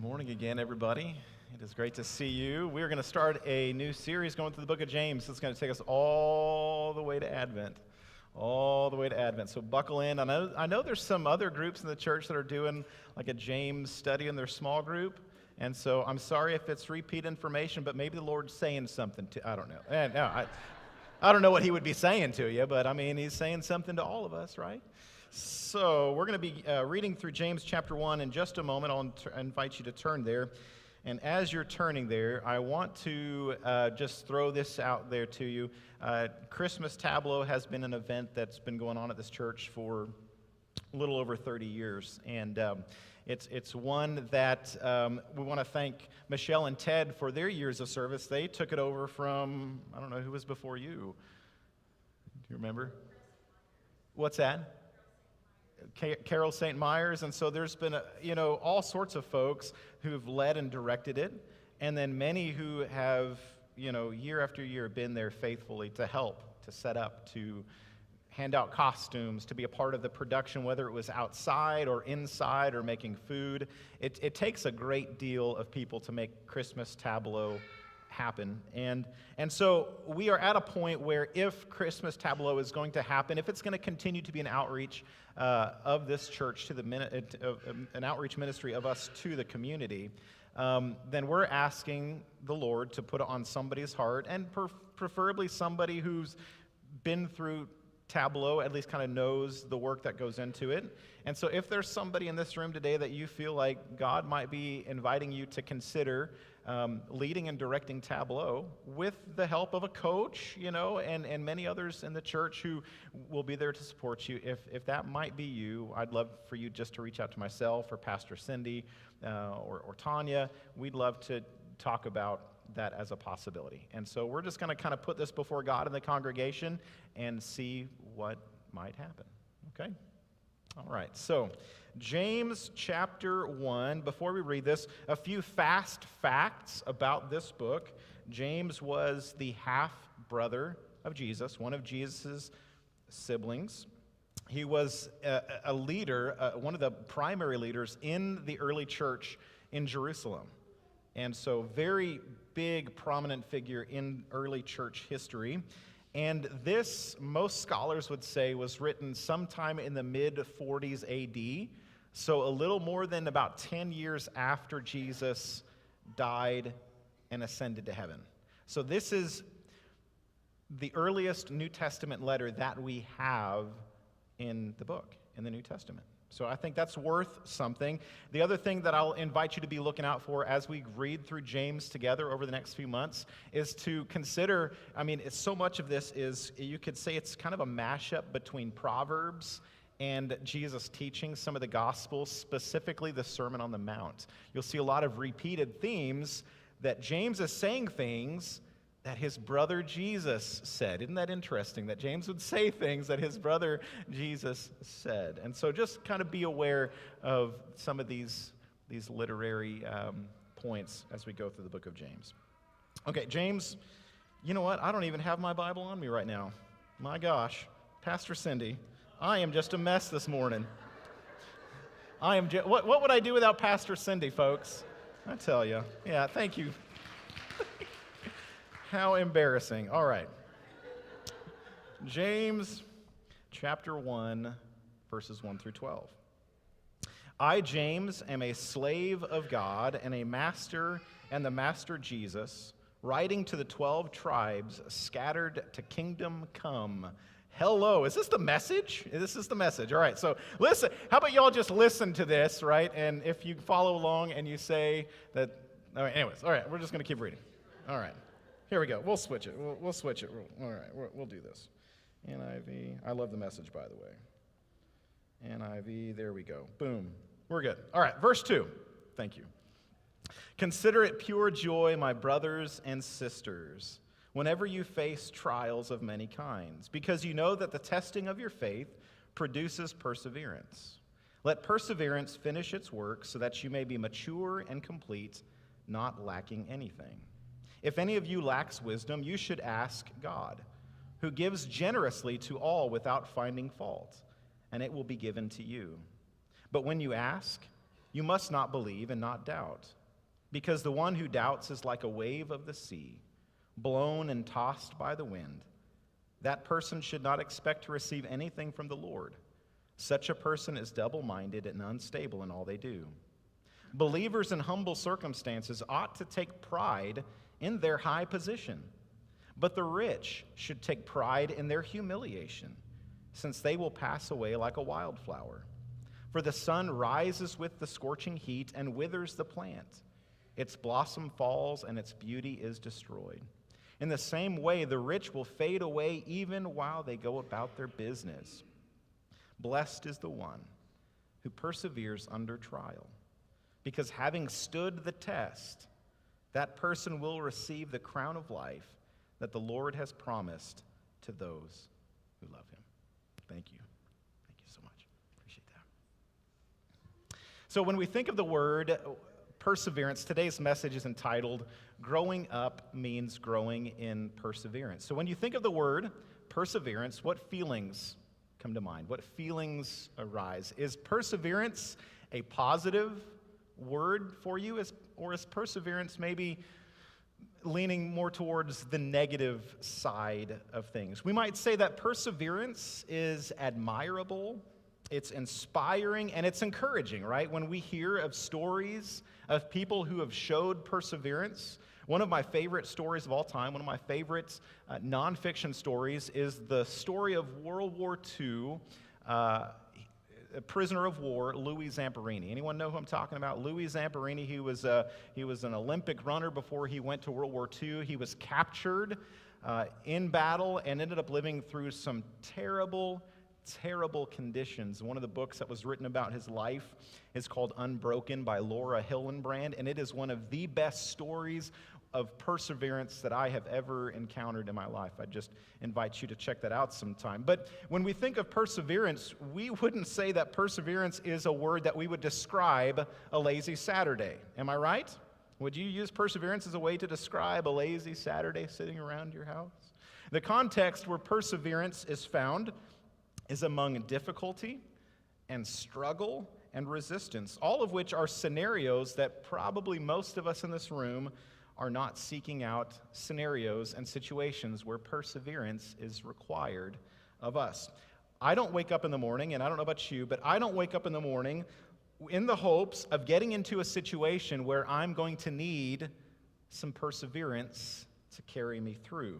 morning again, everybody. It is great to see you. We're going to start a new series going through the book of James. It's going to take us all the way to Advent. All the way to Advent. So buckle in. I know there's some other groups in the church that are doing like a James study in their small group. And so I'm sorry if it's repeat information, but maybe the Lord's saying something to, I don't know. I don't know what he would be saying to you, but I mean, he's saying something to all of us, right? So we're going to be reading through James chapter 1 in just a moment. I'll invite you to turn there. And as you're turning there, I want to just throw this out there to you. Christmas Tableau has been an event that's been going on at this church for a little over 30 years. And it's one that we want to thank Michelle and Ted for their years of service. They took it over from, I don't know, who was before you? Do you remember? What's that? Carol St. Myers, and so there's been, all sorts of folks who've led and directed it, and then many who have, year after year been there faithfully to help, to set up, to hand out costumes, to be a part of the production, whether it was outside or inside or making food. It takes a great deal of people to make Christmas Tableau happen. And so we are at a point where if Christmas Tableau is going to happen, if it's going to continue to be an outreach of this church to an outreach ministry of us to the community, then we're asking the Lord to put it on somebody's heart, and preferably somebody who's been through Tableau, at least kind of knows the work that goes into it. And so if there's somebody in this room today that you feel like God might be inviting you to consider leading and directing Tableau with the help of a coach, and many others in the church who will be there to support you. If that might be you, I'd love for you just to reach out to myself or Pastor Cindy or Tanya. We'd love to talk about that as a possibility. And so we're just going to kind of put this before God in the congregation and see what might happen. Okay? All right. So James chapter 1, before we read this, a few fast facts about this book. James was the half-brother of Jesus, one of Jesus' siblings. He was a leader, one of the primary leaders in the early church in Jerusalem. And so very big, prominent figure in early church history. And this, most scholars would say, was written sometime in the mid-40s AD, so a little more than about 10 years after Jesus died and ascended to heaven. So this is the earliest New Testament letter that we have in the book, in the New Testament. So I think that's worth something. The other thing that I'll invite you to be looking out for as we read through James together over the next few months is to consider, so much of this is, you could say it's kind of a mashup between Proverbs and Jesus teaching some of the Gospels, specifically the Sermon on the Mount. You'll see a lot of repeated themes that James is saying things that his brother Jesus said. Isn't that interesting, that James would say things that his brother Jesus said? And so just kind of be aware of some of these literary points as we go through the book of James. Okay, James, you know what? I don't even have my Bible on me right now. My gosh, Pastor Cindy, I am just a mess this morning. What would I do without Pastor Cindy, folks? I tell you. Yeah, thank you. How embarrassing. All right. James chapter 1, verses 1 through 12. I, James, am a slave of God and a master and the master Jesus, writing to the 12 tribes scattered to kingdom come. Hello. Is this the message? This is the message. All right. So listen. How about y'all just listen to this, right? And if you follow along and you say that, all right, anyways, all right, we're just going to keep reading. All right. Here we go. We'll switch it. We'll switch it. All right, we'll do this. NIV. I love the message, by the way. NIV. There we go. Boom. We're good. All right, verse 2. Thank you. Consider it pure joy, my brothers and sisters, whenever you face trials of many kinds, because you know that the testing of your faith produces perseverance. Let perseverance finish its work so that you may be mature and complete, not lacking anything. If any of you lacks wisdom, you should ask God, who gives generously to all without finding fault, and it will be given to you. But when you ask, You must not believe and not doubt, because the one who doubts is like a wave of the sea, blown and tossed by the wind. That person should not expect to receive anything from the Lord. Such a person is double-minded and unstable in all they do. Believers in humble circumstances ought to take pride in their high position, but the rich should take pride in their humiliation, since they will pass away like a wildflower. For the sun rises with the scorching heat and withers the plant. Its blossom falls and its beauty is destroyed. In the same way, the rich will fade away even while they go about their business. Blessed is the one who perseveres under trial, because having stood the test, that person will receive the crown of life that the Lord has promised to those who love him. Thank you. Thank you so much. Appreciate that. So when we think of the word perseverance, today's message is entitled, Growing Up Means Growing in Perseverance. So when you think of the word perseverance, what feelings come to mind? What feelings arise? Is perseverance a positive word for you, or is perseverance maybe leaning more towards the negative side of things? We might say that perseverance is admirable, it's inspiring, and it's encouraging, right? When we hear of stories of people who have showed perseverance, one of my favorite stories of all time, one of my favorite nonfiction stories is the story of World War II a prisoner of war, Louis Zamperini. Anyone know who I'm talking about? Louis Zamperini, he was an Olympic runner before he went to World War II. He was captured in battle and ended up living through some terrible, terrible conditions. One of the books that was written about his life is called Unbroken by Laura Hillenbrand, and it is one of the best stories of perseverance that I have ever encountered in my life. I just invite you to check that out sometime. But when we think of perseverance, we wouldn't say that perseverance is a word that we would describe a lazy Saturday. Am I right? Would you use perseverance as a way to describe a lazy Saturday sitting around your house? The context where perseverance is found is among difficulty and struggle and resistance, all of which are scenarios that probably most of us in this room are not seeking out scenarios and situations where perseverance is required of us. I don't wake up in the morning, and I don't know about you, but I don't wake up in the morning in the hopes of getting into a situation where I'm going to need some perseverance to carry me through.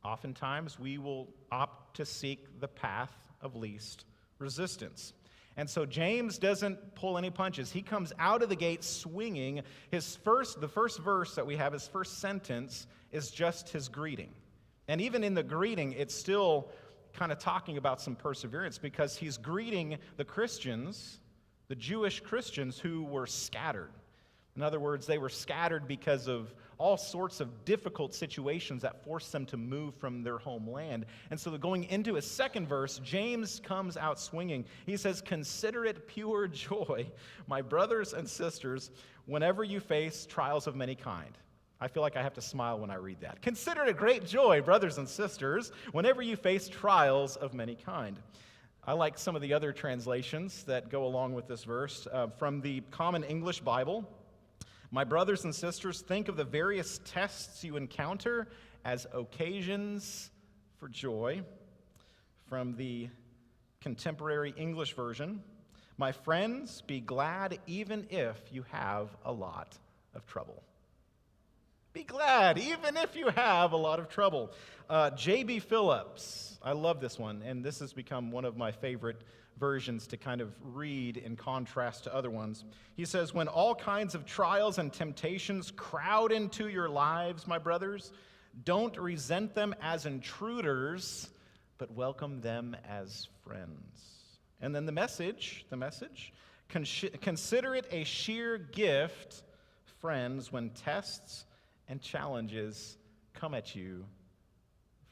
Oftentimes, we will opt to seek the path of least resistance. And so James doesn't pull any punches. He comes out of the gate swinging. The first verse that we have, his first sentence, is just his greeting. And even in the greeting, it's still kind of talking about some perseverance, because he's greeting the Christians, the Jewish Christians who were scattered. In other words, they were scattered because of all sorts of difficult situations that forced them to move from their homeland. And so going into his second verse, James comes out swinging. He says, "Consider it pure joy, my brothers and sisters, whenever you face trials of many kind." I feel like I have to smile when I read that. Consider it a great joy, brothers and sisters, whenever you face trials of many kind. I like some of the other translations that go along with this verse. From the Common English Bible, "My brothers and sisters, think of the various tests you encounter as occasions for joy." From the Contemporary English Version, "My friends, be glad even if you have a lot of trouble." Be glad even if you have a lot of trouble. J.B. Phillips, I love this one, and this has become one of my favorite versions to kind of read in contrast to other ones. He says, "When all kinds of trials and temptations crowd into your lives, my brothers, don't resent them as intruders, but welcome them as friends." And then the message, "Consider it a sheer gift, friends, when tests and challenges come at you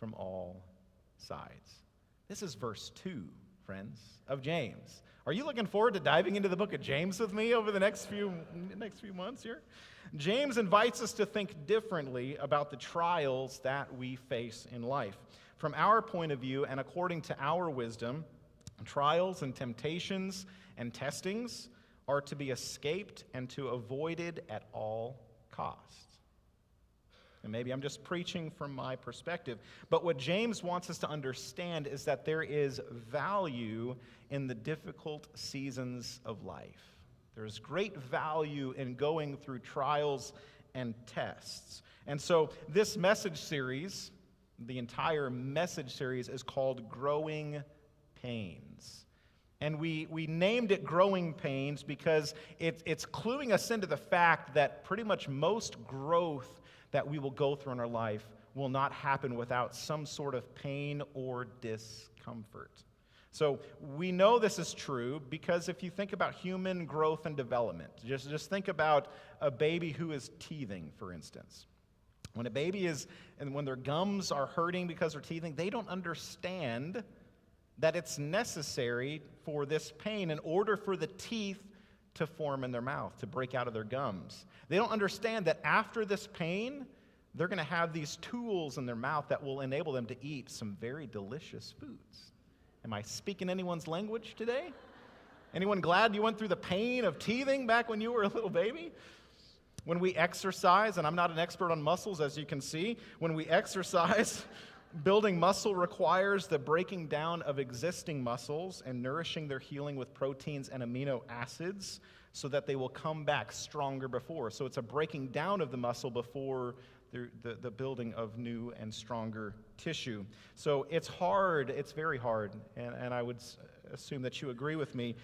from all sides." This is verse 2, friends, of James. Are you looking forward to diving into the book of James with me over the next few months here? James invites us to think differently about the trials that we face in life. From our point of view and according to our wisdom, trials and temptations and testings, are to be escaped and to avoided at all costs. And maybe I'm just preaching from my perspective, but what James wants us to understand is that there is value in the difficult seasons of life. There's great value in going through trials and tests. And so this message series, the entire message series, is called Growing Pains. And we named it Growing Pains because it's cluing us into the fact that pretty much most growth that we will go through in our life will not happen without some sort of pain or discomfort. So we know this is true because if you think about human growth and development, just think about a baby who is teething, for instance. When a baby is, and when their gums are hurting because they're teething, they don't understand that it's necessary for this pain in order for the teeth to form in their mouth, to break out of their gums. They don't understand that after this pain, they're going to have these tools in their mouth that will enable them to eat some very delicious foods. Am I speaking anyone's language today? Anyone glad you went through the pain of teething back when you were a little baby? When we exercise, and I'm not an expert on muscles, as you can see, when we exercise, building muscle requires the breaking down of existing muscles and nourishing their healing with proteins and amino acids so that they will come back stronger before. So it's a breaking down of the muscle before the building of new and stronger tissue. So it's hard, it's very hard, and I would assume that you agree with me,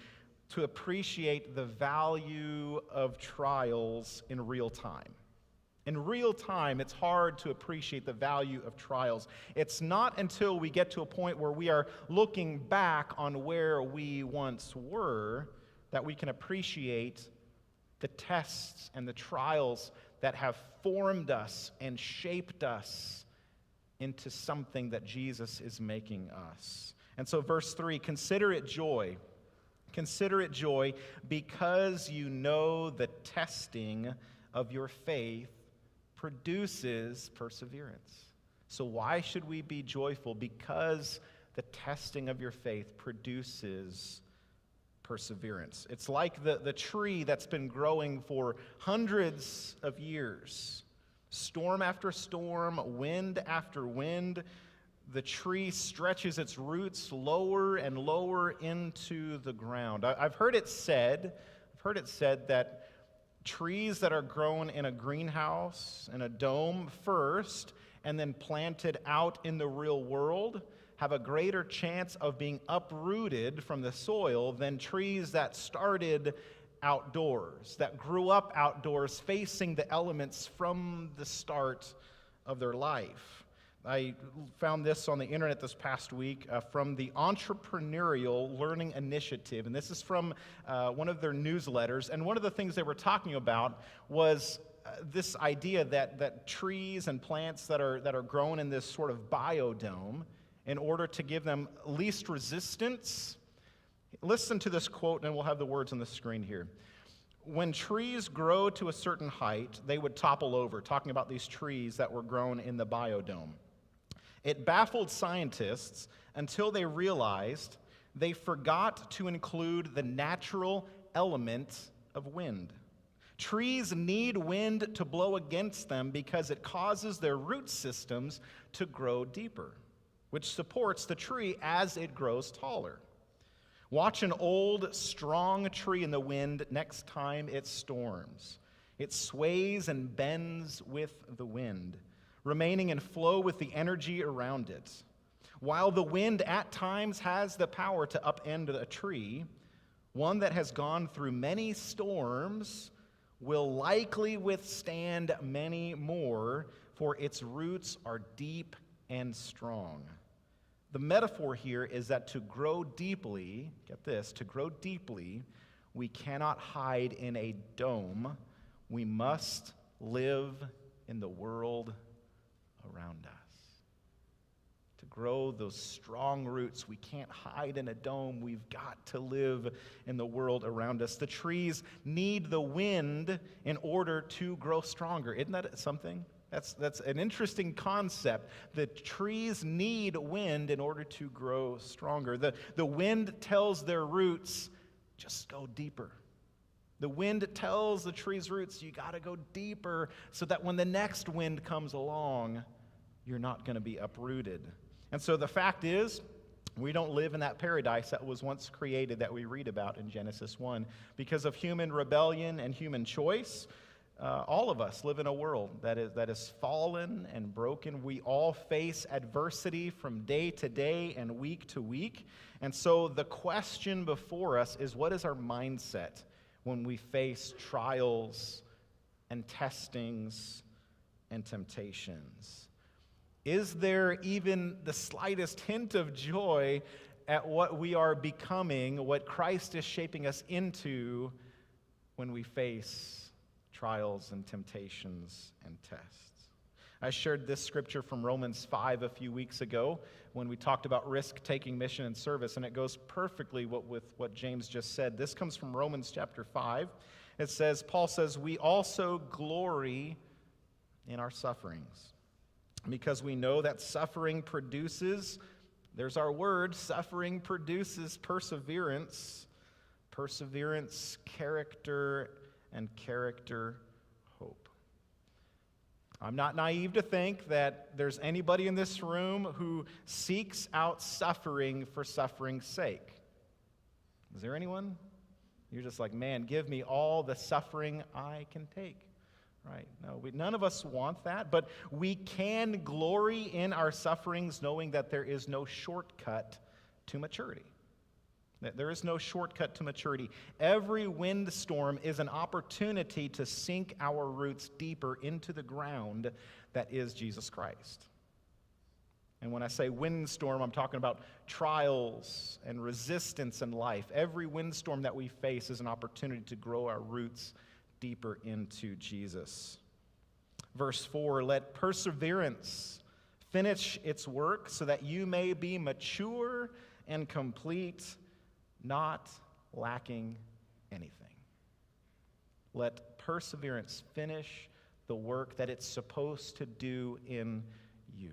to appreciate the value of trials in real time. In real time, it's hard to appreciate the value of trials. It's not until we get to a point where we are looking back on where we once were that we can appreciate the tests and the trials that have formed us and shaped us into something that Jesus is making us. And so verse 3, consider it joy. Consider it joy because you know the testing of your faith produces perseverance. So why should we be joyful? Because the testing of your faith produces perseverance. It's like the tree that's been growing for hundreds of years. Storm after storm, wind after wind, the tree stretches its roots lower and lower into the ground. I've heard it said that trees that are grown in a greenhouse, in a dome first, and then planted out in the real world have a greater chance of being uprooted from the soil than trees that started outdoors, that grew up outdoors facing the elements from the start of their life. I found this on the internet this past week from the Entrepreneurial Learning Initiative, and this is from one of their newsletters, and one of the things they were talking about was this idea that trees and plants that are grown in this sort of biodome, in order to give them least resistance. Listen to this quote, and we'll have the words on the screen here. When trees grow to a certain height, they would topple over, talking about these trees that were grown in the biodome. It baffled scientists until they realized they forgot to include the natural element of wind. Trees need wind to blow against them because it causes their root systems to grow deeper, which supports the tree as it grows taller. Watch an old, strong tree in the wind next time it storms. It sways and bends with the wind, remaining in flow with the energy around it. While the wind at times has the power to upend a tree, one that has gone through many storms will likely withstand many more, for its roots are deep and strong. The metaphor here is that to grow deeply, get this, to grow deeply, we cannot hide in a dome. We must live in the world around us. To grow those strong roots, we can't hide in a dome. We've got to live in the world around us. The trees need the wind in order to grow stronger. Isn't that something? That's an interesting concept. The trees need wind in order to grow stronger. The wind tells their roots, just go deeper. The wind tells the tree's roots, you got to go deeper so that when the next wind comes along, you're not going to be uprooted. And so the fact is, we don't live in that paradise that was once created that we read about in Genesis 1. Because of human rebellion and human choice, all of us live in a world that is fallen and broken. We all face adversity from day to day and week to week. And so the question before us is, what is our mindset when we face trials and testings and temptations? Is there even the slightest hint of joy at what we are becoming, what Christ is shaping us into when we face trials and temptations and tests? I shared this scripture from Romans 5 a few weeks ago when we talked about risk-taking mission and service, and it goes perfectly with what James just said. This comes from Romans chapter 5. It says, Paul says, we also glory in our sufferings, because we know that suffering produces, there's our word, suffering produces perseverance, perseverance, character, and character, hope. I'm not naive to think that there's anybody in this room who seeks out suffering for suffering's sake. Is there anyone? You're just like, man, give me all the suffering I can take. Right? No, none of us want that, but we can glory in our sufferings knowing that there is no shortcut to maturity. That there is no shortcut to maturity. Every windstorm is an opportunity to sink our roots deeper into the ground that is Jesus Christ. And when I say windstorm, I'm talking about trials and resistance in life. Every windstorm that we face is an opportunity to grow our roots deeper into Jesus. Verse 4, let perseverance finish its work so that you may be mature and complete, not lacking anything. Let perseverance finish the work that it's supposed to do in you.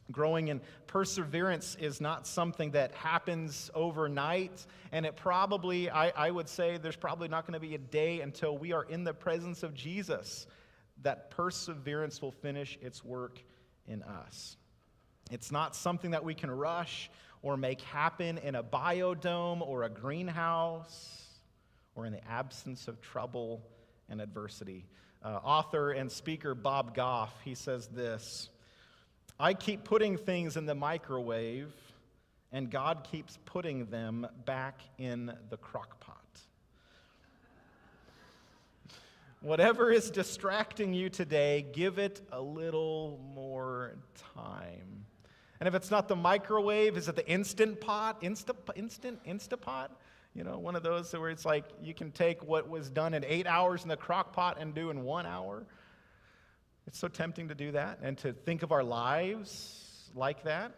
Growing in perseverance is not something that happens overnight, and it probably, I would say, there's probably not going to be a day until we are in the presence of Jesus that perseverance will finish its work in us. It's not something that we can rush or make happen in a biodome or a greenhouse or in the absence of trouble and adversity. Author and speaker Bob Goff, he says this, I keep putting things in the microwave, and God keeps putting them back in the crock pot. Whatever is distracting you today, give it a little more time. And if it's not the microwave, is it the Instant Pot? Instapot? You know, one of those where it's like you can take what was done in 8 hours in the crock pot and do in 1 hour. It's so tempting to do that and to think of our lives like that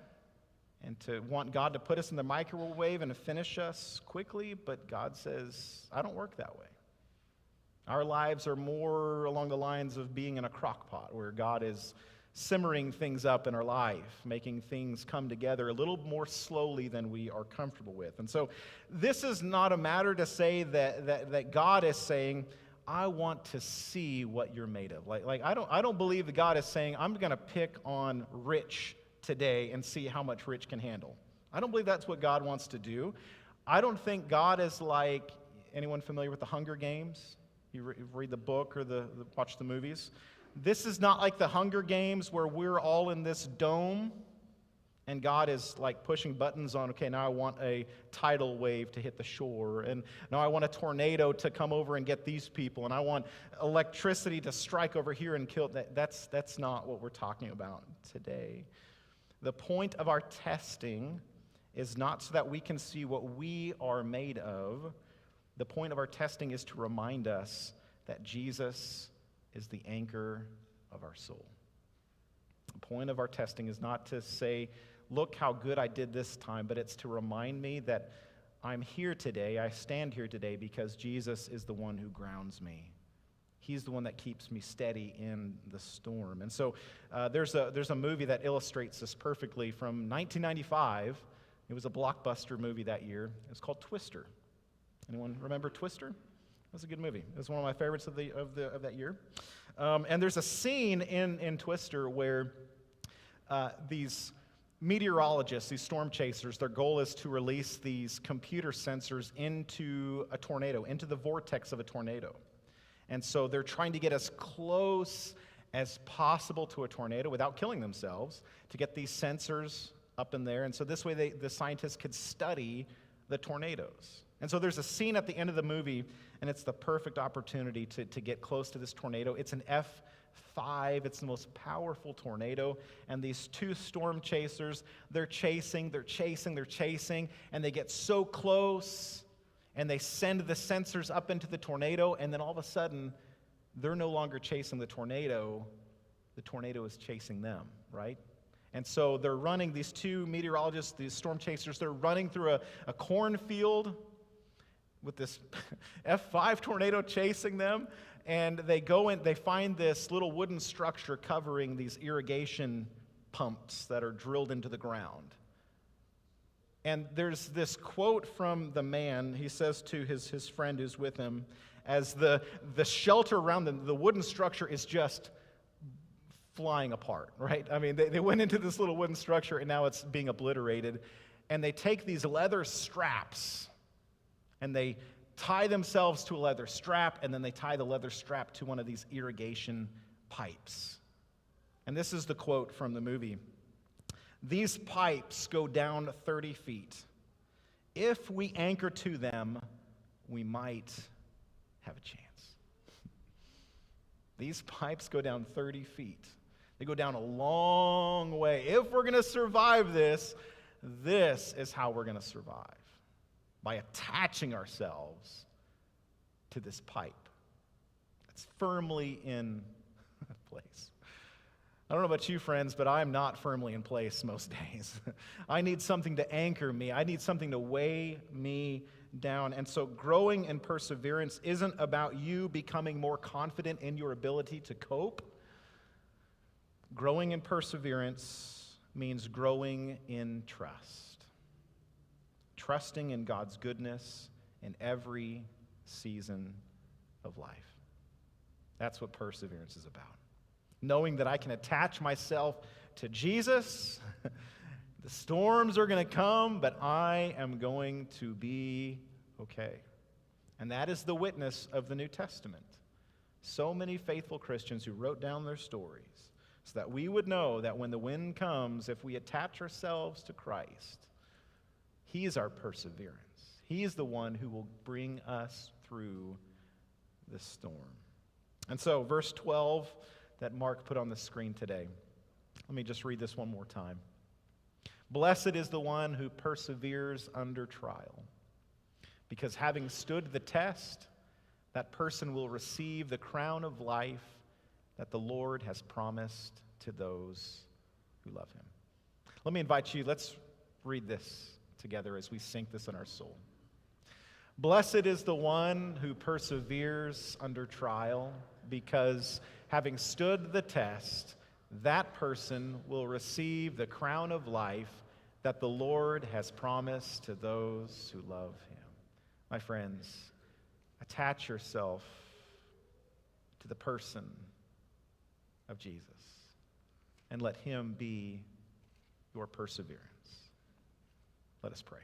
and to want God to put us in the microwave and to finish us quickly, but God says, I don't work that way. Our lives are more along the lines of being in a crock pot where God is simmering things up in our life, making things come together a little more slowly than we are comfortable with. And so this is not a matter to say that God is saying, I want to see what you're made of. Like I don't believe that God is saying, I'm going to pick on Rich today and see how much Rich can handle. I don't believe that's what God wants to do. I don't think God is like, anyone familiar with the Hunger Games? You read the book or watch the movies? This is not like the Hunger Games where we're all in this dome and God is like pushing buttons on, okay, now I want a tidal wave to hit the shore, and now I want a tornado to come over and get these people, and I want electricity to strike over here and kill. That's not what we're talking about today. The point of our testing is not so that we can see what we are made of. The point of our testing is to remind us that Jesus is the anchor of our soul. The point of our testing is not to say, look how good I did this time, but it's to remind me that I'm here today, I stand here today because Jesus is the one who grounds me. He's the one that keeps me steady in the storm. And so there's a movie that illustrates this perfectly from 1995. It was a blockbuster movie that year. It's called Twister. Anyone remember Twister? It was a good movie. It was one of my favorites of that year. And there's a scene in Twister where these meteorologists, these storm chasers, their goal is to release these computer sensors into a tornado, into the vortex of a tornado. And so they're trying to get as close as possible to a tornado without killing themselves to get these sensors up in there. And so this way the scientists could study the tornadoes. And so there's a scene at the end of the movie, and it's the perfect opportunity to get close to this tornado. It's an F5. It's the most powerful tornado. And these two storm chasers, they're chasing, and they get so close, and they send the sensors up into the tornado, and then all of a sudden, they're no longer chasing the tornado is chasing them, right? And so they're running, these two meteorologists, these storm chasers, they're running through a cornfield with this F5 tornado chasing them, and they go in, they find this little wooden structure covering these irrigation pumps that are drilled into the ground. And there's this quote from the man. He says to his friend who's with him, as the shelter around them, the wooden structure is just flying apart, right? I mean, they went into this little wooden structure, and now it's being obliterated. And they take these leather straps, and they tie themselves to a leather strap, and then they tie the leather strap to one of these irrigation pipes. And this is the quote from the movie. "These pipes go down 30 feet. If we anchor to them, we might have a chance." These pipes go down 30 feet. They go down a long way. If we're going to survive this is how we're going to survive. By attaching ourselves to this pipe that's firmly in place. I don't know about you, friends, but I'm not firmly in place most days. I need something to anchor me. I need something to weigh me down. And so growing in perseverance isn't about you becoming more confident in your ability to cope. Growing in perseverance means growing in trust. Trusting in God's goodness in every season of life. That's what perseverance is about. Knowing that I can attach myself to Jesus. The storms are going to come, but I am going to be okay. And that is the witness of the New Testament. So many faithful Christians who wrote down their stories so that we would know that when the wind comes, if we attach ourselves to Christ, He is our perseverance. He is the one who will bring us through the storm. And so, verse 12 that Mark put on the screen today. Let me just read this one more time. "Blessed is the one who perseveres under trial, because having stood the test, that person will receive the crown of life that the Lord has promised to those who love Him." Let me invite you, let's read this together as we sink this in our soul. "Blessed is the one who perseveres under trial, because having stood the test, that person will receive the crown of life that the Lord has promised to those who love Him." My friends, attach yourself to the person of Jesus and let Him be your perseverance. Let us pray.